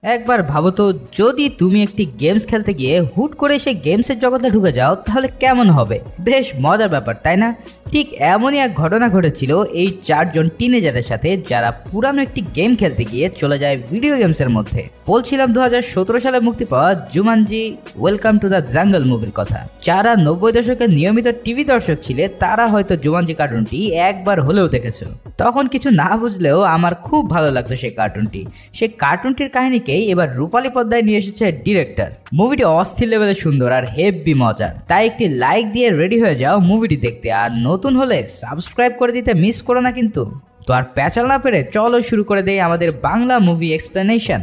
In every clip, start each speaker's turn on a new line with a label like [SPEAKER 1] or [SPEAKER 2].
[SPEAKER 1] একবার ভাবো তো, যদি তুমি একটি গেমস খেলতে গিয়ে হুট করে সেই গেমসের জগতে ঢুকে যাও তাহলে কেমন হবে। বেশ মজার ব্যাপার তাই না? ঠিক এমনই এক ঘটনা ঘটেছিল এই চারজন টিনেজারের সাথে, যারা পুরানো একটি গেম খেলতে গিয়ে চলে যায় ভিডিও গেমসের মধ্যে। বলছিলাম 2017 সালে মুক্তি পাওয়া Jumanji welcome to the jungle মুভির কথা। যারা 90 দশকের নিয়মিত টিভি দর্শক ছিলে তারা হয়তো জুমানজি কার্টুনটি একবার হলেও দেখেছো। তখন কিছু না বুঝলেও আমার খুব ভালো লাগতো সেই কার্টুনটি। সেই কার্টুনটির কাহিনীকেই এবার রূপালী পর্দায় নিয়ে এসেছে ডিরেক্টর। মুভিটি অস্থির লেভেলে সুন্দর আর হেভি মজার, তাই একটি লাইক দিয়ে রেডি হয়ে যাও মুভিটি দেখতে। আর নতুন হলে সাবস্ক্রাইব করে দিতে মিস করো না কিন্তু। তো আর প্যাচাল না পেরে চলো শুরু করে দেই আমাদের বাংলা মুভি এক্সপ্লেনেশন।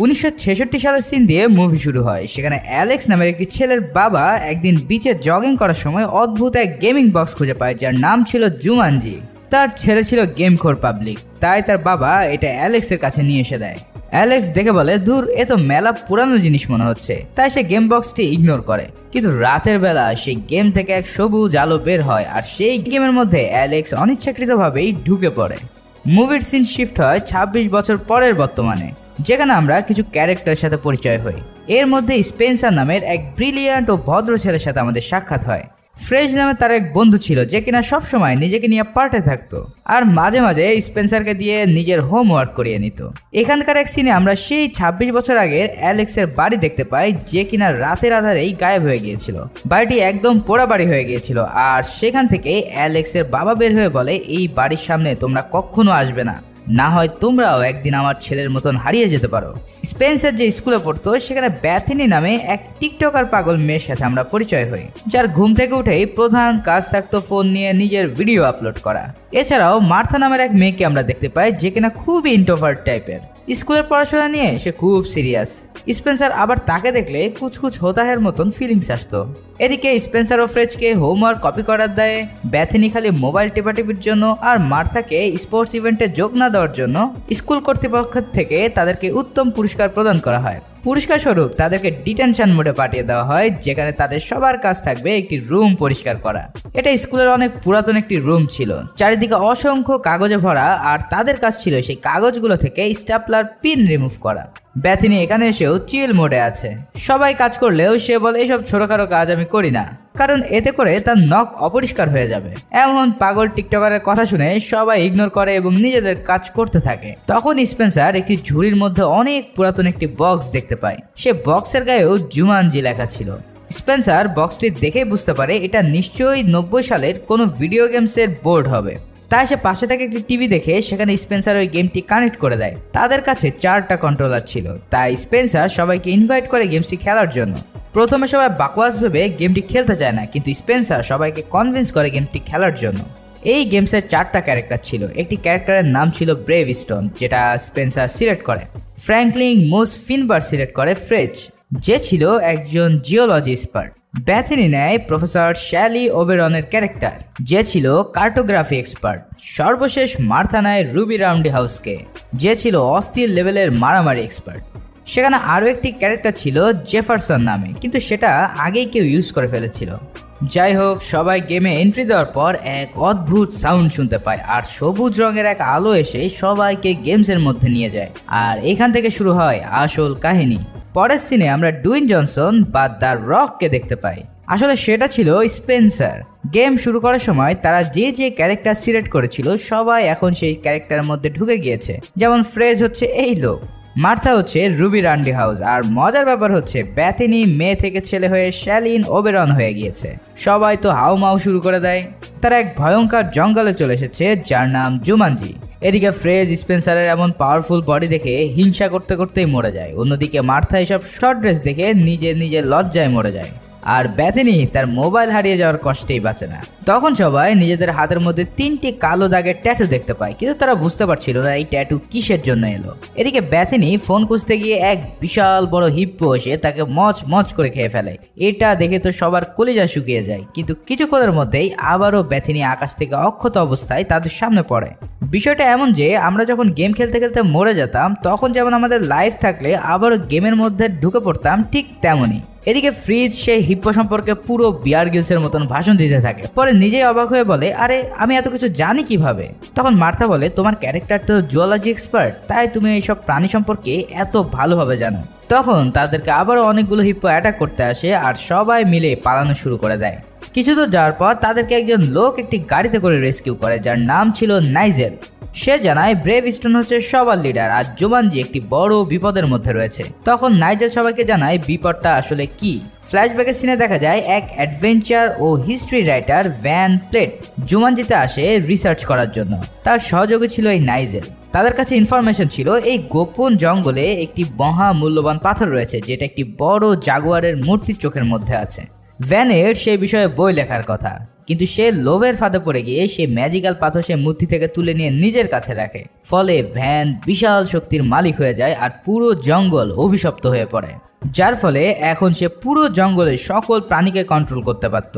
[SPEAKER 1] 1966 সালের সিন দিয়ে মুভি শুরু হয়। সেখানে অ্যালেক্স নামের একটি ছেলের বাবা একদিন বিচে জগিং করার সময় অদ্ভুত এক গেমিং বক্স খুঁজে পায়, যার নাম ছিল জুমানজি। তার ছেলে ছিল গেমখোর পাবলিক, তাই তার বাবা এটা অ্যালেক্সের কাছে নিয়ে এসে দেয়। অ্যালেক্স দেখে বলে, দূর, এ তো মেলা পুরানো জিনিস মনে হচ্ছে। তাই সে গেম বক্সটি ইগনোর করে। কিন্তু রাতের বেলা সেই গেম থেকে এক সবুজ আলো বের হয়, আর সেই গেমের মধ্যে অ্যালেক্স অনিচ্ছাকৃতভাবেই ঢুকে পড়ে। মুভির সিন শিফট হয় 26 বছর পরের বর্তমানে, যেখানে আমরা কিছু ক্যারেক্টারের সাথে পরিচয় হই। এর মধ্যে স্পেন্সার নামের এক ব্রিলিয়ান্ট ও ভদ্র ছেলের সাথে আমাদের সাক্ষাৎ হয়। ফ্রেজ নামে তার এক বন্ধু ছিল যে কিনা সবসময় নিজেকে নিয়ে পার্টে থাকতো, আর মাঝে মাঝে স্পেন্সারকে দিয়ে নিজের হোমওয়ার্ক করিয়ে নিত। এখানকার এক সিনে আমরা সেই 26 বছর আগের অ্যালেক্সের বাড়ি দেখতে পাই, যে কিনা রাতের আধারেই গায়েব হয়ে গিয়েছিল। বাড়িটি একদম পোড়া বাড়ি হয়ে গিয়েছিল, আর সেখান থেকে অ্যালেক্সের বাবা বের হয়ে বলে, এই বাড়ির সামনে তোমরা কখনো আসবে না, না হয় তোমরাও একদিন আমার ছেলের মতন হারিয়ে যেতে পারো। স্পেন্সার যে স্কুলে পড়তো সেখানে ব্যাথিনি নামে এক টিকটকার পাগল মেয়ের সাথে আমরা পরিচয় হই, যার ঘুম থেকে উঠেই প্রধান কাজ থাকতো ফোন নিয়ে নিজের ভিডিও আপলোড করা। এছাড়াও মার্থা নামের এক মেয়েকে আমরা দেখতে পাই, যে কিনা খুবই ইন্ট্রোভার্ট টাইপের। স্কুলের পড়াশোনা নিয়ে সে খুব সিরিয়াস। স্পেন্সার আবার তাকে দেখলে কুচকুচ হোতাহের মতন ফিলিংস আসতো। এদিকে স্পেন্সার ও ফ্রেজকে হোমওয়ার্ক কপি করার দায়ে, ব্যাথিনি খালি মোবাইল টেপাটিপির জন্য আর মার্থাকে স্পোর্টস ইভেন্টে যোগ না দেওয়ার জন্য স্কুল কর্তৃপক্ষ থেকে তাদেরকে উত্তম পুরস্কার প্রদান করা হয়। পুরস্কার স্বরূপ তাদেরকে ডিটেনশন মোডে পাঠিয়ে দেওয়া হয়, যেখানে তাদের সবার কাজ থাকবে একটি রুম পরিষ্কার করা। এটা স্কুলের অনেক পুরাতন একটি রুম ছিল, চারিদিকে অসংখ্য কাগজে ভরা, আর তাদের কাজ ছিল সেই কাগজগুলো থেকে স্ট্যাপলার পিন রিমুভ করা। ব্যাথিনি এখানে এসেও চিল মোডে আছে। সবাই কাজ করলেও সে বলে, এইসব ছোটখাটো কাজ আমি করি না, কারণ এতে করে তার নখ অপরিষ্কার হয়ে যাবে। এমন পাগল টিকটকারের কথা শুনে সবাই ইগনোর করে এবং নিজেদের কাজ করতে থাকে। তখন স্পেন্সার একটি ঝুড়ির মধ্যে অনেক পুরাতন একটি বক্স দেখতে পায়। সে বক্সের গায়েও জুমানজি লেখা ছিল। স্পেন্সার বক্সটি দেখেই বুঝতে পারে এটা নিশ্চয়ই 90 সালের কোনো ভিডিও গেমসের বোর্ড হবে। তাই সে পাশে থেকে একটি টিভি দেখে সেখানে স্পেন্সার ওই গেমটি কানেক্ট করে দেয়। তাদের কাছে 4টা কন্ট্রোলার ছিল, তাই স্পেন্সার সবাইকে ইনভাইট করে গেমসটি খেলার জন্য। প্রথমে সবাই বাকওয়াস ভেবে গেমটি খেলতে চায় না, কিন্তু স্পেন্সার সবাইকে কনভিন্স করে গেমটি খেলার জন্য। এই গেমসের 4টা ক্যারেক্টার ছিল। একটি ক্যারেক্টারের নাম ছিল ব্রেভ স্টোন, যেটা স্পেন্সার সিলেক্ট করে। ফ্র্যাঙ্কলিন মুস ফিনবার সিলেক্ট করে ফ্রেজ, যে ছিল একজন জিওলজি এক্সপার্ট। ব্যাথিনি নেয় প্রফেসর শ্যালি ওবেরনের ক্যারেক্টার, যে ছিল কার্টোগ্রাফি এক্সপার্ট। সর্বশেষ মার্থা নেয় রুবি রাউন্ডি হাউসকে, যে ছিল অস্থির লেভেলের মারামারি এক্সপার্ট। সেখানে আরও একটি ক্যারেক্টার ছিল জেফারসন নামে, কিন্তু সেটা আগেই কেউ ইউজ করে ফেলেছিল। যাই হোক, সবাই গেমে এন্ট্রি দেওয়ার পর এক অদ্ভুত সাউন্ড শুনতে পায়, আর সবুজ রঙের এক আলো এসে সবাইকে গেমসের মধ্যে নিয়ে যায়। আর এখান থেকে শুরু হয় আসল কাহিনী। পরের সিনে আমরা ডুইন জনসন বা দ্য রককে দেখতে পাই। আসলে সেটা ছিল স্পেন্সার। গেম শুরু করার সময় তারা যে যে ক্যারেক্টার সিলেক্ট করেছিল সবাই এখন সেই ক্যারেক্টারের মধ্যে ঢুকে গিয়েছে। যেমন ফ্রেজ হচ্ছে এই লোক, মার্থা হচ্ছে রুবি রান্ডি হাউস, আর মজার ব্যাপার হচ্ছে ব্যাথিনি মেয়ে থেকে ছেলে হয়ে শ্যালিন ওবেরন হয়ে গিয়েছে। সবাই তো হাউমাউ শুরু করে দেয়। তারা এক ভয়ঙ্কর জঙ্গলে চলে এসেছে যার নাম জুমানজি। এদিকে ফ্রেজ স্পেন্সারের এমন পাওয়ারফুল বডি দেখে হিংসা করতে করতেই মরে যায়। অন্যদিকে মার্থা এসব শর্ট ড্রেস দেখে নিজে লজ্জায় মরে যায়। আর ব্যাথিনি তার মোবাইল হারিয়ে যাওয়ার কষ্টেই বাঁচে না। তখন সবাই নিজেদের হাতের মধ্যে 3টি কালো দাগের ট্যাটু দেখতে পায়, কিন্তু তারা বুঝতে পারছিল না এই ট্যাটু কিসের জন্য এলো। এদিকে ব্যাথিনি ফোন খুঁজতে গিয়ে এক বিশাল বড় হিপ্পো এসে তাকে মচ করে খেয়ে ফেলে। এটা দেখে তো সবার কলিজা শুকিয়ে যায়। কিন্তু কিছুক্ষণের মধ্যেই আবারও ব্যাথিনি আকাশ থেকে অক্ষত অবস্থায় তাদের সামনে পড়ে। বিষয়টা এমন যে আমরা যখন গেম খেলতে খেলতে মরে যেতাম, তখন যেমন আমাদের লাইফ থাকলে আবারও গেমের মধ্যে ঢুকে পড়তাম, ঠিক তেমনই এদিকে ফ্রিজ সেই হিপ্পো সম্পর্কে পুরো বিয়ার গিলসের মতন ভাষণ দিতে থাকে, পরে নিজেই অবাক হয়ে বলে, আরে আমি এত কিছু জানি কিভাবে? তখন মার্থা বলে, তোমার ক্যারেক্টার তো জুওলজি এক্সপার্ট, তাই তুমি এইসব প্রাণী সম্পর্কে এত ভালোভাবে জানো। তখন তাদেরকে আবারও অনেকগুলো হিপ্পো অ্যাটাক করতে আসে আর সবাই মিলে পালানো শুরু করে দেয়। কিছু দূর যাওয়ার পর তাদেরকে একজন লোক একটি গাড়িতে করে রেস্কিউ করে, যার নাম ছিল নাইজেল। সে জানায় ব্রেভস্টোন হচ্ছে সবার লিডার আর জুমানজি একটি বড় বিপদের মধ্যে রয়েছে। তখন নাইজেল সবাইকে জানায় বিপদটা আসলে কি। ফ্ল্যাশব্যাকের সিনে দেখা যায় এক অ্যাডভেঞ্চার ও হিস্ট্রি রাইটার ভ্যান প্লেট জুমানজিতে আসে রিসার্চ করার জন্য। তার সহযোগী ছিল এই নাইজেল। তাদের কাছে ইনফরমেশন ছিল এই গোপন জঙ্গলে একটি মহা মূল্যবান পাথর রয়েছে, যেটা একটি বড় জাগুয়ারের মূর্তির চোখের মধ্যে আছে। ভ্যানের সেই বিষয়ে বই লেখার কথা, কিন্তু সে লোভের ফাঁদে পড়ে গিয়ে সে ম্যাজিক্যাল পাথর সে মূর্তি থেকে তুলে নিয়ে নিজের কাছে রাখে। ফলে ভ্যান বিশাল শক্তির মালিক হয়ে যায় আর পুরো জঙ্গল অভিশপ্ত হয়ে পড়ে, যার ফলে এখন সে পুরো জঙ্গলের সকল প্রাণীকে কন্ট্রোল করতে পারত।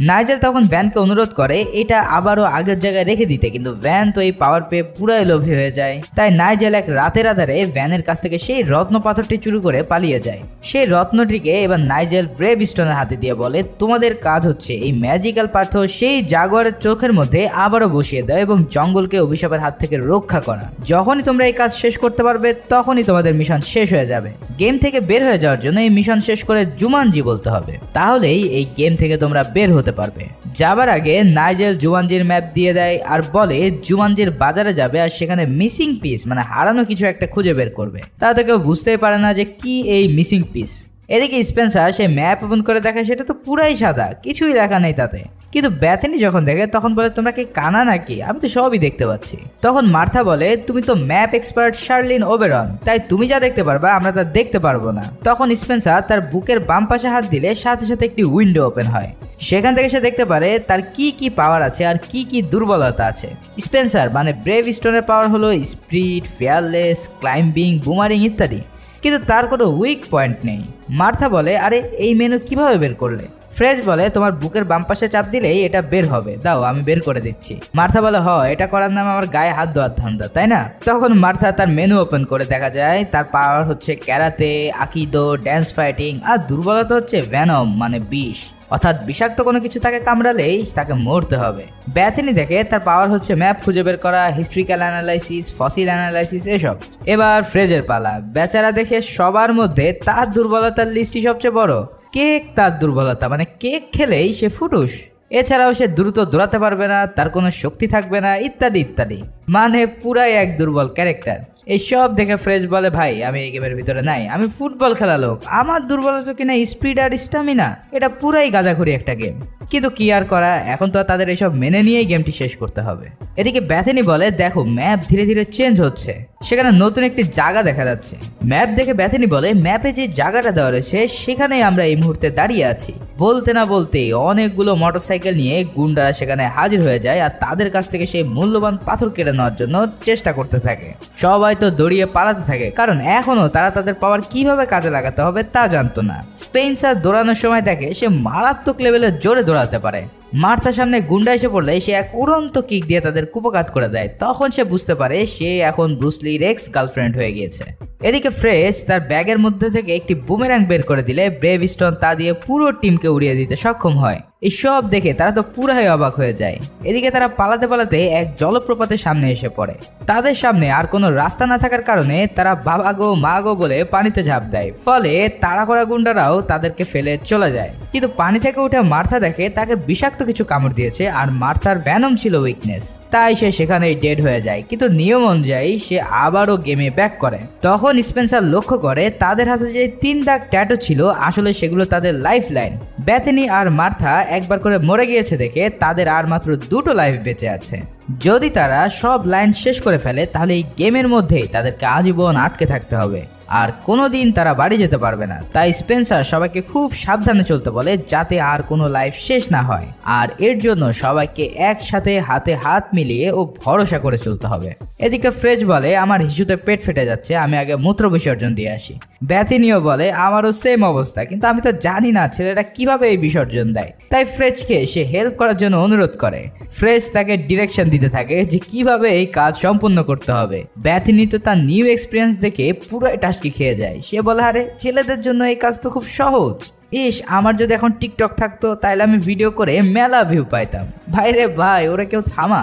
[SPEAKER 1] নাইজেল তখন ভ্যানকে অনুরোধ করে এটা আবারও আগের জায়গায় রেখে দিতে, কিন্তু ভ্যান তো এই পাওয়ার পেয়ে পুরাই লোভী হয়ে যায়। তাই নাইজেল এক রাতের আধারে ভ্যানের কাছ থেকে সেই রত্ন পাথরটি চুরি করে পালিয়ে যায়। সেই রত্নটিকে এবার নাইজেল ব্রেভস্টোনের হাতে দিয়ে বলে, তোমাদের কাজ হচ্ছে এই ম্যাজিক্যাল পাথর সেই জাগুয়ারের চোখের মধ্যে আবারও বসিয়ে দেয় এবং জঙ্গলকে অভিশাপের হাত থেকে রক্ষা করা। যখনই তোমরা এই কাজ শেষ করতে পারবে তখনই তোমাদের মিশন শেষ হয়ে যাবে। গেম থেকে বের হয়ে যাওয়ার জন্য এই মিশন শেষ করে জুমানজি বলতে হবে, তাহলেই এই গেম থেকে তোমরা বের হতে পারবে। যাবার আগে নাইজেল জুমানজির ম্যাপ দিয়ে দেয় আর বলে জুমানজির বাজারে যাবে আর সেখানে মিসিং পিস মানে হারানো কিছু একটা খুঁজে বের করবে। তাতে কেউ বুঝতেই পারে না যে কি এই মিসিং পিস। এদিকে স্পেন্সার সে ম্যাপ ওপেন করে দেখে সেটা তো পুরাই সাদা, কিছুই লেখা নেই তাতে। কিন্তু বেথনি যখন দেখে তখন বলে, তোমরা কি কানা নাকি? আমি তো সবই দেখতে পাচ্ছি। তখন মার্থা বলে, তুমি তো ম্যাপ এক্সপার্ট শার্লিন ওবেরন, তাই তুমি যা দেখতে পারবা আমরা তা দেখতে পারবো না। তখন স্পেন্সার তার বুকের বাম পাশে হাত দিলে সাথে সাথে একটি উইন্ডো ওপেন হয়। সেখান থেকে সে দেখতে পারে তার কি কি পাওয়ার আছে আর কি কি দুর্বলতা আছে। স্পেন্সার মানে ব্রেভস্টোনের পাওয়ার হলো স্পিড, ফিয়ারলেস, ক্লাইম্বিং, বুমারিং ইত্যাদি, কিন্তু তার কোনো উইক পয়েন্ট নেই। মার্থা বলে, আরে এই মেনু কিভাবে বের করলে? ফ্রেজ বলে, তোমার বুকের বাম পাশে চাপ দিলেই এটা বের হবে, দাও আমি বের করে দিচ্ছি। মার্থা বলে, এটা করার নাম আমার গায়ে হাত দেওয়ার ধান্দা, তাই না? তখন মার্থা তার মেনু ওপেন করে দেখা যায় তার পাওয়ার হচ্ছে ক্যারাতে, আকিদো, ড্যান্স ফাইটিং, আর দুর্বলতা হচ্ছে ভ্যানম মানে বিষ, অর্থাৎ বিষাক্ত কোনো কিছু তাকে কামড়ালেই তাকে মরতে হবে। বেথনি দেখে তার পাওয়ার হচ্ছে ম্যাপ খুঁজে বের করা, হিস্ট্রিক্যাল অ্যানালাইসিস, ফসিল অ্যানালাইসিস এসব। এবার ফ্রেজের পালা। বেচারা দেখে সবার মধ্যে তার দুর্বলতার লিস্টই সবচেয়ে বড়। কেক তার দুর্বলতা, মানে কেক খেলেই সে ফুটুস। এছাড়াও সে দ্রুত দৌড়াতে পারবে না, তার কোনো শক্তি থাকবে না, ইত্যাদি ইত্যাদি, মানে পুরাই এক দুর্বল ক্যারেক্টার। এইসব দেখে ফ্রেজ বলে, ভাই আমি এই গেমের ভিতরে নাই, আমি ফুটবল খেলা লোক, আমার দুর্বলতা কিনা স্পিড আর স্টামিনা, এটা পুরাই গাঁজাখুরি একটা গেম। কিন্তু কি আর করা, এখন তো তাদের এসব মেনে নিয়েই গেমটি শেষ করতে হবে। এদিকে বেথনি বলে, দেখো ম্যাপ ধীরে ধীরে চেঞ্জ হচ্ছে, সেখানে নতুন একটি জায়গা দেখা যাচ্ছে। ম্যাপ দেখে বেথনি বলে, ম্যাপে যে জায়গাটা দেওয়া রয়েছে সেখানেই আমরা এই মুহূর্তে দাঁড়িয়ে আছি। বলতে না বলতেই অনেকগুলো মোটরসাইকেল নিয়ে গুন্ডারা সেখানে হাজির হয়ে যায় আর তাদের কাছ থেকে সেই মূল্যবান পাথর কেড়ে নেওয়ার জন্য চেষ্টা করতে থাকে। সবাই তো দৌড়িয়ে পালাতে থাকে, কারণ এখনো তারা তাদের পাওয়ার কিভাবে কাজে লাগাতে হবে তা জানতো না। স্পেন্সার দৌড়ানোর সময় দেখে সে মারাত্মক লেভেলের জোরে দৌড়াতে পারে। মার্থার সামনে গুন্ডা এসে পড়লে সে এক উড়ন্ত কিক দিয়ে তাদের কুপকাত করে দেয়। তখন সে বুঝতে পারে সে এখন ব্রুসলির এক্স গার্লফ্রেন্ড হয়ে গিয়েছে। এদিকে ফ্রেশ তার ব্যাগের মধ্যে থেকে একটি বুমেরাং বের করে দিলে ব্রেভস্টোন তা দিয়ে পুরো টিমকে উড়িয়ে দিতে সক্ষম হয়। এই সব দেখে তারা তো পুরাই অবাক হয়ে যায়। এদিকে তারা পালাতে পালাতে এক জলপ্রপাতের সামনে এসে পড়ে। তাদের সামনে আর কোনো রাস্তা না থাকার কারণে তারা বাবা গো মা গো বলে পানিতে ঝাঁপ দেয়। ফলে তাড়া করা গুন্ডারাও তাদেরকে ফেলে চলে যায়। কিন্তু পানি থেকে উঠে মার্থা দেখে তাকে বিষাক্ত কিছু কামড় দিয়েছে আর মার্থার ভ্যানম ছিল উইকনেস, তাই সে সেখানেই ডেড হয়ে যায়। কিন্তু নিয়ম অনুযায়ী সে আবারও গেমে ব্যাক করে। তখন স্পেন্সার লক্ষ্য করে তাদের হাতে যে 3 দাগ ট্যাটু ছিল আসলে সেগুলো তাদের লাইফ লাইন। বেথনি আর মার্থা একবার করে মরে গিয়েছে দেখে তাদের আর মাত্র 2টো লাইফ বেঁচে আছে। যদি তারা সব লাইন শেষ করে ফেলে তাহলে এই গেমের মধ্যেই তাদেরকে আজীবন আটকে থাকতে হবে আর কোনোদিন তারা বাড়ি যেতে পারবে না। তাই স্পেন্সার সবাইকে খুব সাবধানে চলতে বলে যাতে আর কোনো লাইফ শেষ না হয়, আর এর জন্য সবাইকে একসাথে হাতে হাত মিলিয়ে ও ভরসা করে চলতে হবে। এদিকে ফ্রেজ বলে, আমার হিসুতে পেট ফেটে যাচ্ছে, আমি আগে মূত্র বিসর্জন দিয়ে আসি। বেথিনিও বলে, আমারও সেম অবস্থা, কিন্তু আমি তো জানি না ছেলেটা কিভাবে এই বিসর্জন দেয়। তাই ফ্রেজকে সে হেল্প করার জন্য অনুরোধ করে। ফ্রেজ তাকে ডিরেকশন দিতে থাকে যে কিভাবে এই কাজ সম্পূর্ণ করতে হবে। বেথনি তো তার নিউ এক্সপিরিয়েন্স দেখে পুরো টাস্কি খেয়ে যায়। সে বলে, আরে ছেলেদের জন্য এই কাজ তো খুব সহজ। ইস, আমার যদি এখন টিকটক থাকতো তাহলে আমি ভিডিও করে মেলা ভিউ পাইতাম। ভাই রে ভাই, ওরা কেউ থামা।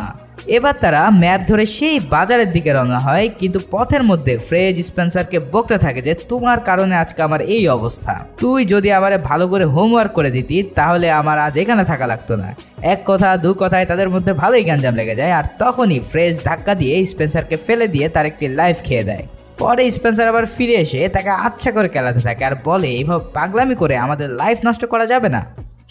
[SPEAKER 1] এবার তারা ম্যাপ ধরে সেই বাজারের দিকে রওনা হয়, কিন্তু পথের মধ্যে ফ্রেজ স্পেন্সারকে বকতে থাকে যে তোমার কারণে আজকে আমার এই অবস্থা। তুই যদি আমারে ভালো করে হোমওয়ার্ক করে দিতি তাহলে আমার আজ এখানে থাকা লাগতো না। এক কথা দু কথায় তাদের মধ্যে ভালোই গ্যাঞ্জাম লেগে যায়, আর তখনই ফ্রেজ ধাক্কা দিয়ে স্পেন্সারকে ফেলে দিয়ে তার একটি লাইফ খেয়ে দেয়। পরে স্পেন্সার আবার ফিরে এসে তাকে আচ্ছা করে খেলাতে থাকে আর বলে এইভাবে পাগলামি করে আমাদের লাইফ নষ্ট করা যাবে না।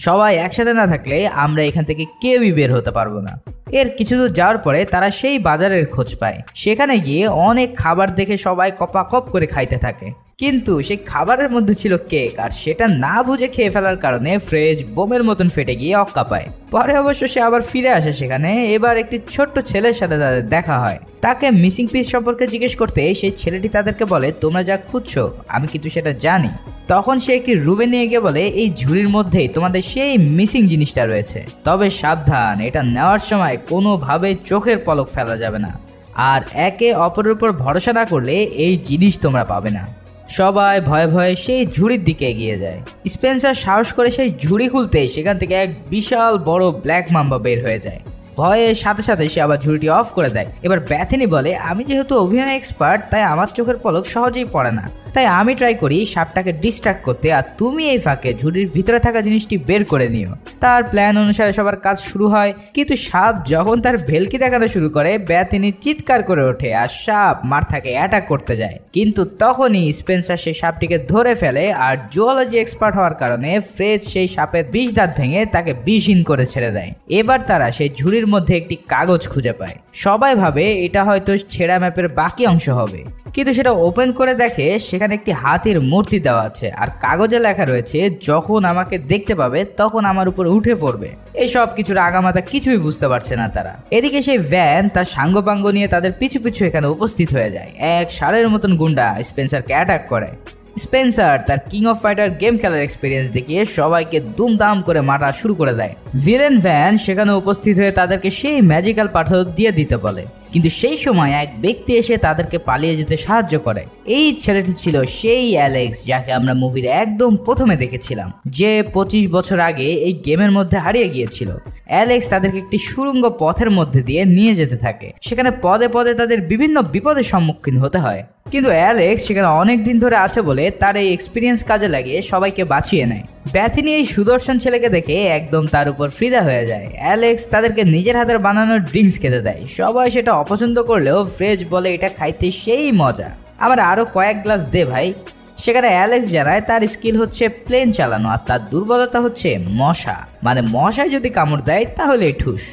[SPEAKER 1] সবাই একসাথে না থাকলে আমরা এখান থেকে কেউই বের হতে পারবো না। এর কিছু দূর যাওয়ার পরে তারা সেই বাজারের খোঁজ পায়। সেখানে গিয়ে অনেক খাবার দেখে সবাই কপাকপ করে খাইতে থাকে, কিন্তু সেই খাবারের মধ্যে ছিল কেক, আর সেটা না বুঝে খেয়ে ফেলার কারণে ফ্রেজ বোমের মতন ফেটে গিয়ে অক্কা পায়। পরে অবশ্য সে আবার ফিরে আসে সেখানে। এবার একটি ছোট্ট ছেলের সাথে তাদের দেখা হয়। তাকে মিসিং পিস সম্পর্কে জিজ্ঞেস করতে সেই ছেলেটি তাদেরকে বলে তোমরা যা খুঁজছো আমি কিন্তু সেটা জানি। তখন সে একটি রুমে নিয়ে গিয়ে বলে এই ঝুড়ির মধ্যেই তোমাদের সেই মিসিং জিনিসটা রয়েছে, তবে সাবধান, এটা নেওয়ার সময় কোনোভাবে চোখের পলক ফেলা যাবে না, আর একে অপরের উপর ভরসা না করলে এই জিনিস তোমরা পাবে না। সবাই ভয়ে ভয়ে সেই ঝুড়ির দিকে এগিয়ে যায়। স্পেন্সার সাহস করে সেই ঝুড়ি খুলতে সেখান থেকে এক বিশাল বড় ব্ল্যাক মাম্বা বের হয়ে যায়। ভয়ের সাথে সাথে সে আবার ঝুড়িটি অফ করে দেয়। এবার ব্যাথিনি বলে আমি যেহেতু অভিনয় এক্সপার্ট তাই আমার চোখের পলক সহজেই পড়ে না, তাই আমি ট্রাই করি সাপটাকে ডিস্ট্রাক্ট করতে, আর তুমি এই ফাঁকে ঝুড়ির ভিতরে থাকা জিনিসটি বের করে নিও। তার প্ল্যান অনুসারে সবার কাজ শুরু হয়, কিন্তু সাপ যখন তার ভেলকি দেখানো শুরু করে ব্যাথিনি চিৎকার করে ওঠে আর সাপ মার্থাকে অ্যাটাক করতে যায়। কিন্তু তখনই স্পেন্সার সেই সাপটিকে ধরে ফেলে, আর জুওলজি এক্সপার্ট হওয়ার কারণে ফ্রেজ সেই সাপের বিষ দাঁত ভেঙে তাকে বিষহীন করে ছেড়ে দেয়। এবার তারা সেই ঝুড়ির মধ্যে একটি কাগজ খুঁজে পায়। সবাই ভাবে এটা হয়তো ছেঁড়া ম্যাপের বাকি অংশ হবে, কিন্তু সেটা ওপেন করে দেখে সেখানে একটি হাতির মূর্তি দেওয়া আছে, আর কাগজে লেখা রয়েছে যখন আমাকে দেখতে পাবে তখন আমার উপর উঠে পড়বে। এই সব কিছুর আগামাথা কিছুই বুঝতে পারছে না তারা। এদিকে সেই ভ্যান তার সাঙ্গপাঙ্গ নিয়ে তাদের পিছু পিছু এখানে উপস্থিত হয়ে যায়। এক ষাঁড়ের মতন গুন্ডা স্পেন্সারকে অ্যাটাক করে। স্পেন্সার তার কিং অফ ফাইটার গেম খেলার এক্সপিরিয়েন্স দেখিয়ে সবাইকে দুমদাম করে মারা শুরু করে দেয়। ভিলেন ভ্যান সেখানে উপস্থিত হয়ে তাদেরকে সেই ম্যাজিক্যাল পাথর দিয়ে দিতে বলে, কিন্তু সেই সময় এক ব্যক্তি এসে তাদেরকে পালিয়ে যেতে সাহায্য করে। এই ছেলেটি ছিল সেই অ্যালেক্স যাকে আমরা মুভির একদম প্রথমে দেখেছিলাম, যে 25 বছর আগে এই গেমের মধ্যে হারিয়ে গিয়েছিল। অ্যালেক্স তাদেরকে একটি সুড়ঙ্গ পথের মধ্যে দিয়ে নিয়ে যেতে থাকে। সেখানে পদে পদে তাদের বিভিন্ন বিপদের সম্মুখীন হতে হয়, কিন্তু অ্যালেক্স সেখানে অনেক দিন ধরে আছে বলে তার এই এক্সপিরিয়েন্স কাজে লাগিয়ে সবাইকে বাঁচিয়ে নেয়। ব্যাথিনি এই সুদর্শন ছেলেকে দেখে একদম তার উপর ফিদা হয়ে যায়। অ্যালেক্স তাদেরকে নিজের হাতের বানানো ড্রিঙ্কস খেতে দেয়। সবাই সেটা অপছন্দ করলেও ফ্রেজ বলে এটা খাইতে সেই মজা, আমার আরও কয়েক গ্লাস দে ভাই। সেখানে অ্যালেক্স জানায় তার স্কিল হচ্ছে প্লেন চালানো, আর তার দুর্বলতা হচ্ছে মশা, মানে মশায় যদি কামড় দেয় তাহলে ঠুস।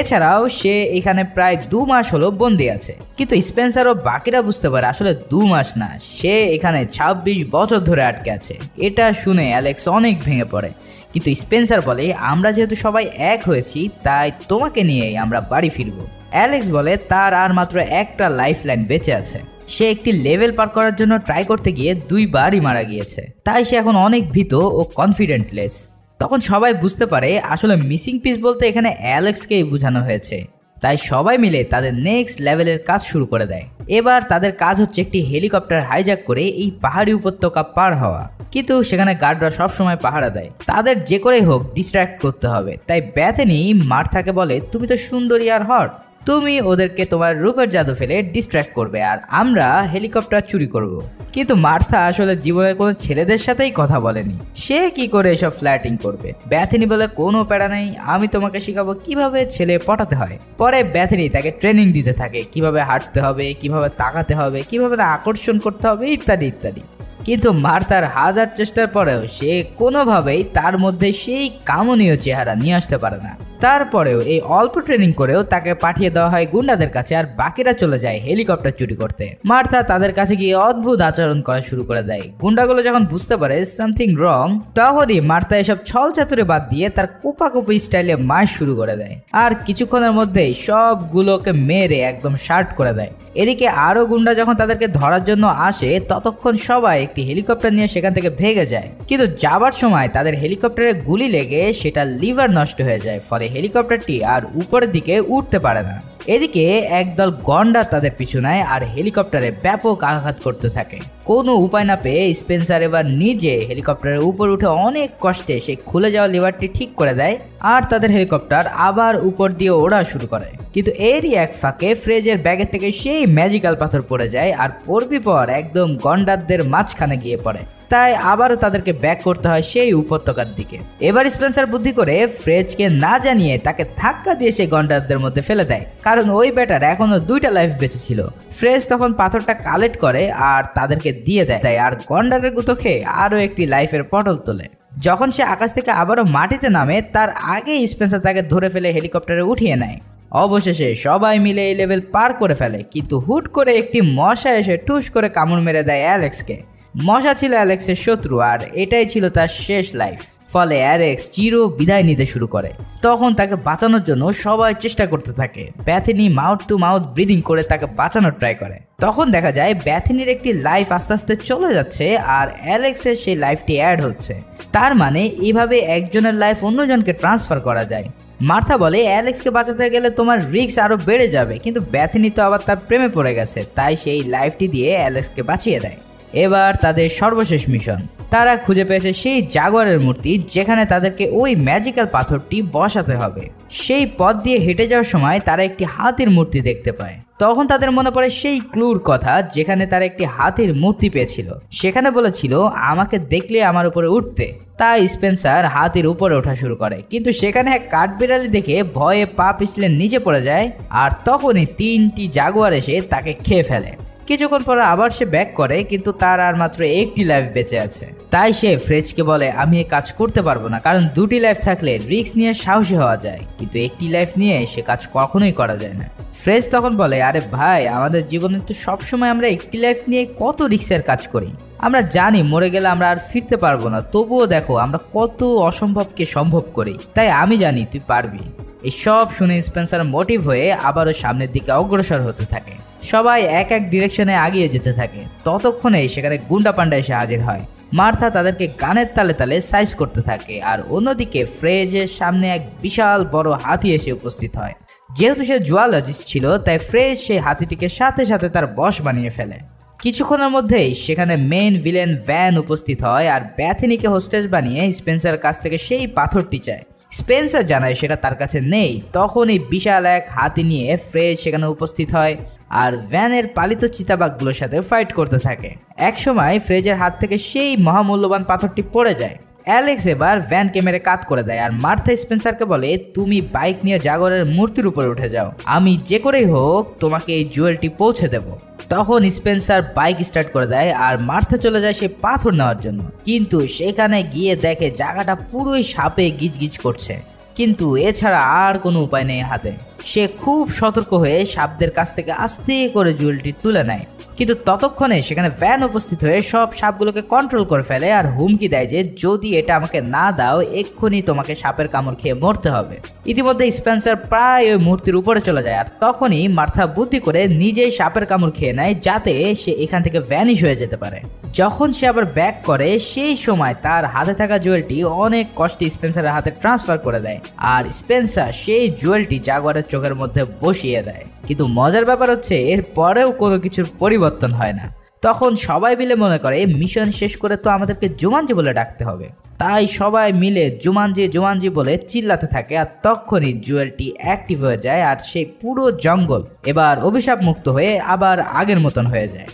[SPEAKER 1] এছাড়াও সে এখানে প্রায় 2 মাস হলো বন্দি আছে, কিন্তু স্পেন্সার ও বাকিরা বুঝতে পারে আসলে 2 মাস না, সে এখানে 26 বছর ধরে আটকে আছে। এটা শুনে অ্যালেক্স অনেক ভেঙে পড়ে, কিন্তু স্পেন্সার বলে আমরা যেহেতু সবাই এক হয়েছি তাই তোমাকে নিয়েই আমরা বাড়ি ফিরব। অ্যালেক্স বলে তার আর মাত্র একটা লাইফ লাইন বেঁচে আছে। সে একটি লেভেল পার করার জন্য ট্রাই করতে গিয়ে 2 বারই মারা গিয়েছে, তাই সে এখন অনেক ভীত ও কনফিডেন্টলেস। তখন সবাই বুঝতে পারে আসলে মিসিং পিস বলতে এখানে অ্যালেক্সকেই বোঝানো হয়েছে, তাই সবাই মিলে তাদের নেক্সট লেভেলের কাজ শুরু করে দেয়। এবার তাদের কাজ হচ্ছে একটি হেলিকপ্টার হাইজ্যাক করে এই পাহাড়ি উপত্যকা পার হওয়া, কিন্তু সেখানে গার্ডরা সবসময় পাহারা দেয়। তাদের যে করেই হোক ডিস্ট্র্যাক্ট করতে হবে, তাই ব্যাথিনি মার্থাকে বলে তুমি তো সুন্দরী আর হট, তুমি ওদেরকে তোমার রূপের জাদু ফেলে ডিস্ট্র্যাক্ট করবে আর আমরা হেলিকপ্টার চুরি করব। কিন্তু মার্থা আসলে জীবনের কোনো ছেলেদের সাথেই কথা বলেনি, সে কি করে এসব ফ্ল্যাটিং করবে। ব্যাথিনি বলে কোনো প্যারা নেই, আমি তোমাকে শেখাবো কিভাবে ছেলে পটাতে হয়। পরে ব্যাথিনি তাকে ট্রেনিং দিতে থাকে কিভাবে হাঁটতে হবে, কিভাবে তাকাতে হবে, কিভাবে আকর্ষণ করতে হবে ইত্যাদি ইত্যাদি। কিন্তু মার্থার হাজার চেষ্টার পরেও সে কোনোভাবেই তার মধ্যে সেই কামনীয় চেহারা নিয়ে আসতে পারে না। তারপরেও এই অল্প ট্রেনিং করেও তাকে পাঠিয়ে দেওয়া হয় গুন্ডাদের কাছে, আর বাকিরা চলে যায় হেলিকপ্টার চুরি করতে। মার্থা তাদের কাছে গিয়ে অদ্ভুত আচরণ করা শুরু করে দেয়। গুন্ডাগুলো যখন বুঝতে পারে সামথিং রং, তখনই মার্থা এসব ছল চাতুরে বাদ দিয়ে তার কোপাকুপি স্টাইলে মাস শুরু করে দেয়, আর কিছুক্ষণের মধ্যেই সবগুলোকে মেরে একদম শার্ট করে দেয়। এদিকে আরো গুন্ডা যখন তাদেরকে ধরার জন্য আসে ততক্ষণ সবাই একটি হেলিকপ্টার নিয়ে সেখান থেকে ভেগে যায়, কিন্তু যাবার সময় তাদের হেলিকপ্টারে গুলি লেগে সেটা লিভার নষ্ট হয়ে যায়, ফলে হেলিকপ্টারটি আর উপরের দিকে উঠতে পারে না। এদিকে একদল গন্ডার তাদের পিছু নেয় আর হেলিকপ্টারে ব্যাপক আঘাত করতে থাকে। কোনো উপায় না পেয়ে স্পেন্সার এবার নিজে হেলিকপ্টারের উপর উঠে অনেক কষ্টে সেই খুলে যাওয়া লিভারটি ঠিক করে দেয় আর তাদের হেলিকপ্টার আবার উপর দিয়ে ওড়া শুরু করে। কিন্তু এরই এক ফাঁকে ফ্রেজের ব্যাগের থেকে সেই ম্যাজিক্যাল পাথর পড়ে যায় আর পড়বি পর একদম গন্ডারদের মাঝখানে গিয়ে পড়ে। তাই আবারও তাদেরকে ব্যাক করতে হয় সেই উপত্যকার দিকে। এবার স্পেন্সার বুদ্ধি করে ফ্রেজকে না জানিয়ে তাকে ধাক্কা দিয়ে সেই গন্ডারদের মধ্যে ফেলে দেয়, কারণ ওই ব্যাটার এখনো 2টা লাইফ বেঁচে ছিল। ফ্রেজ তখন পাথরটা কালেক্ট করে আর তাদেরকে দিয়ে দেয় আর গন্ডারের গুঁতো খেয়ে আরও একটি লাইফের পটল তোলে। যখন সে আকাশ থেকে আবারও মাটিতে নামে তার আগে স্পেন্সার তাকে ধরে ফেলে হেলিকপ্টারে উঠিয়ে নেয়। অবশেষে সবাই মিলে এই লেভেল পার করে ফেলে, কিন্তু হুট করে একটি মশা এসে টুস করে কামড় মেরে দেয় অ্যালেক্সকে। মশা ছিল অ্যালেক্সের শত্রু আর এটাই ছিল তার শেষ লাইফ। ফলে অ্যালেক্স চির বিদায় নিতে শুরু করে। তখন তাকে বাঁচানোর জন্য সবাই চেষ্টা করতে থাকে। ব্যাথিনি মাউথ টু মাউথ ব্রিদিং করে তাকে বাঁচানোর ট্রাই করে। তখন দেখা যায় ব্যাথিনির একটি লাইফ আস্তে আস্তে চলে যাচ্ছে আর অ্যালেক্সের সেই লাইফটি অ্যাড হচ্ছে। তার মানে এইভাবে একজনের লাইফ অন্যজনকে ট্রান্সফার করা যায়। মার্থা বলে অ্যালেক্সকে বাঁচাতে গেলে তোমার রিস্ক আরো বেড়ে যাবে, কিন্তু ব্যাথিনি তো আবার তার প্রেমে পড়ে গেছে, তাই সেই লাইফটি দিয়ে অ্যালেক্সকে বাঁচিয়ে দেয়। এবার তাদের সর্বশেষ মিশন। তারা খুঁজে পেয়েছে সেই জাগুয়ারের মূর্তি যেখানে তাদেরকে ওই ম্যাজিক্যাল পাথরটি বসাতে হবে। সেই পথ দিয়ে হেঁটে যাওয়ার সময় তারা একটি হাতির মূর্তি দেখতে পায়। তখন তাদের মনে পড়ে সেই ক্লুর কথা যেখানে তারা একটি হাতির মূর্তি পেয়েছিল। সেখানে বলেছিল আমাকে দেখলে আমার উপরে উঠতে। তাই স্পেন্সার হাতির উপরে ওঠা শুরু করে, কিন্তু সেখানে এক কাঠবিড়ালি দেখে ভয়ে পা পিছলে নিচে পড়ে যায় আর তখনই 3টি জাগুয়ার এসে তাকে খেয়ে ফেলে। কিছুক্ষণ পর আবার সে ব্যাক করে, কিন্তু তার আর মাত্র একটি লাইফ বেঁচে আছে। তাই সে ফ্রেজকে বলে আমি এই কাজ করতে পারবো না, কারণ 2টি লাইফ থাকলে রিস্ক নিয়ে সাহসী হওয়া যায়, কিন্তু একটি লাইফ নিয়ে সে কাজ কখনোই করা যায় না। ফ্রেজ তখন বলে আরে ভাই, আমাদের জীবনে তো সবসময় আমরা একটি লাইফ নিয়ে কত রিস্কের কাজ করি। আমরা জানি মরে গেলে আমরা আর ফিরতে পারবো না, তবুও দেখো আমরা কত অসম্ভবকে সম্ভব করি। তাই আমি জানি তুই পারবি। এই সব শুনে স্পেন্সার মোটিভ হয়ে আবারও সামনের দিকে অগ্রসর হতে থাকে। সবাই এক এক ডিরেকশনে আগিয়ে যেতে থাকে। ততক্ষণে সেখানে গুন্ডা পান্ডা এসে হাজির হয়। মার্থা তাদেরকে গানের তালে তালে সাইজ করতে থাকে আর অন্যদিকে ফ্রেজের সামনে এক বিশাল বড় হাতি এসে উপস্থিত হয়। যেহেতু সে জুওলজিস্ট ছিল তাই ফ্রেজ সেই হাতিটিকে সাথে সাথে তার বশ বানিয়ে ফেলে। কিছুক্ষণের মধ্যেই সেখানে মেইন ভিলেন ভ্যান উপস্থিত হয় আর ব্যাথিনিকে হোস্টেজ বানিয়ে স্পেন্সার কাছ থেকে সেই পাথরটি চায়। স্পেন্সার জানায় সেটা তার কাছে নেই। তখনই বিশাল এক হাতি নিয়ে ফ্রেজ সেখানে উপস্থিত হয় আর ভ্যানের পালিত চিতাবাঘগুলোর সাথে ফাইট করতে থাকে। একসময় ফ্রেজের হাত থেকে সেই মহামূল্যবান পাথরটি পড়ে যায়। অ্যালেক্স এবার ভ্যানকে মেরে কাট করে দেয় আর মার্থা স্পেন্সারকে বলে তুমি বাইক নিয়ে জাগরের মূর্তির উপর উঠে যাও, আমি যে করেই হোক তোমাকে এই জুয়েলটি পৌঁছে দেব। তখন স্পেন্সার বাইক স্টার্ট করে দেয় আর মার্থা চলে যায় সে পাথর নেওয়ার জন্য, কিন্তু সেখানে গিয়ে দেখে জায়গাটা পুরোই সাপে গিজগিজ করছে, কিন্তু এছাড়া আর কোনো উপায় নেই হাতে। সে খুব সতর্ক হয়ে সাপদের কাছ থেকে আস্তে করে জুয়েলটি তুলে নেয়, কিন্তু ততক্ষণে সেখানে ভ্যান উপস্থিত হয়ে সব সাপগুলোকে কন্ট্রোল করে ফেলে আর হুমকি দেয় যে যদি এটা আমাকে না দাও এক্ষুনি তোমাকে সাপের কামড় খেয়ে মরতে হবে। ইতিমধ্যে স্পেন্সার প্রায় ওই মূর্তির উপরে চলে যায় আর তখনই মার্থা বুদ্ধি করে নিজেই সাপের কামড় খেয়ে নেয় যাতে সে এখান থেকে ভ্যানিশ হয়ে যেতে পারে। যখন সে আবার ব্যাক করে সেই সময় তার হাতে থাকা জুয়েলটি অনেক কষ্টে স্পেন্সারের হাতে ট্রান্সফার করে দেয় আর স্পেন্সার সেই জুয়েলটি জাগুয়ারের চোখের মধ্যে বসিয়ে দেয়। কিন্তু মজার ব্যাপার হচ্ছে এর পরেও কোনো কিছুর পরিবর্তন হয় না। তখন সবাই মিলে মনে করে মিশন শেষ করে তো আমাদেরকে জুমানজি বলে ডাকতে হবে, তাই সবাই মিলে জুমানজি জুমানজি বলে চিল্লাতে থাকে আর তখনই জুয়েলটি অ্যাক্টিভ হয়ে যায় আর সেই পুরো জঙ্গল এবার অভিশাপ মুক্ত হয়ে আবার আগের মতন হয়ে যায়।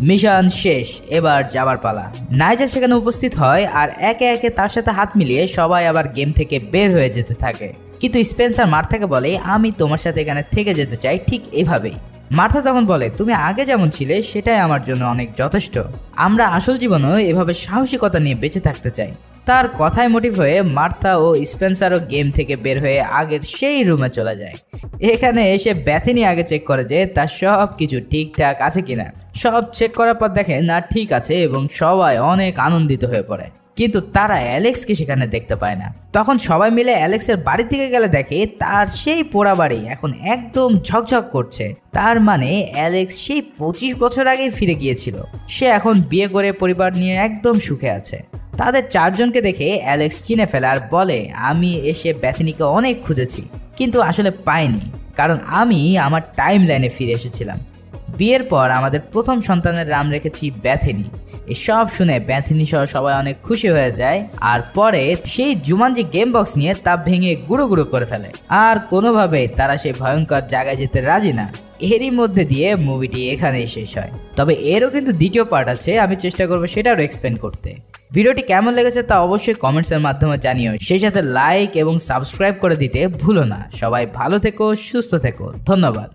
[SPEAKER 1] মিশন শেষ, এবার যাবার পালা। নাইজেল সেখানে উপস্থিত হয় আর একে একে তার সাথে হাত মিলিয়ে সবাই আবার গেম থেকে বের হয়ে যেতে থাকে, কিন্তু স্পেন্সার মার্থাকে বলে আমি তোমার সাথে এখানে থেকে যেতে চাই ঠিক এভাবেই। মার্থা তখন বলে তুমি আগে যেমন ছিলে সেটাই আমার জন্য অনেক যথেষ্ট, আমরা আসল জীবনেও এভাবে সাহসিকতা নিয়ে বেঁচে থাকতে চাই। তার কথায় মোটিভ হয়ে মার্থা ও স্পেন্সারও গেম থেকে বের হয়ে আগের সেই রুমে চলে যায়। এখানে এসে ব্যাথিনি আগে চেক করে যে তার সব কিছু ঠিকঠাক আছে কিনা। সব চেক করার পর দেখে না ঠিক আছে এবং সবাই অনেক আনন্দিত হয়ে পড়ে, কিন্তু তারা অ্যালেক্সকে সেখানে দেখতে পায় না। তখন সবাই মিলে অ্যালেক্সের বাড়ির দিকে গেলে দেখে তার সেই পোড়া বাড়ি এখন একদম ঝকঝক করছে। তার মানে অ্যালেক্স সেই 25 বছর আগেই ফিরে গিয়েছিল। সে এখন বিয়ে করে পরিবার নিয়ে একদম সুখে আছে। তাদের চারজনকে দেখে অ্যালেক্স চিনে ফেলে আর বলে, আমি এসে ব্যাথনিকে অনেক খুঁজেছি কিন্তু আসলে পাইনি, কারণ আমি আমার টাইম লাইনে ফিরে এসেছিলাম। বিয়ের পর আমাদের প্রথম সন্তানের নাম রেখেছি ব্যাথনি। এসব শুনে ব্যাথনি সহ সবাই অনেক খুশি হয়ে যায় আর পরে সেই জুমানজি গেম বক্স নিয়ে তা ভেঙে গুঁড়ো গুঁড়ো করে ফেলে। আর কোনোভাবেই তারা সেই ভয়ঙ্কর জায়গায় যেতে রাজি না। এরই মধ্যে দিয়ে মুভিটি এখানেই শেষ হয়। তবে এরও কিন্তু দ্বিতীয় পার্ট আছে, আমি চেষ্টা করবো সেটাও এক্সপ্লেন করতে। ভিডিওটি কেমন লেগেছে তা অবশ্যই কমেন্টসের মাধ্যমে জানিও, সেই সাথে লাইক এবং সাবস্ক্রাইব করে দিতে ভুলো না। সবাই ভালো থেকো, সুস্থ থেকো, ধন্যবাদ।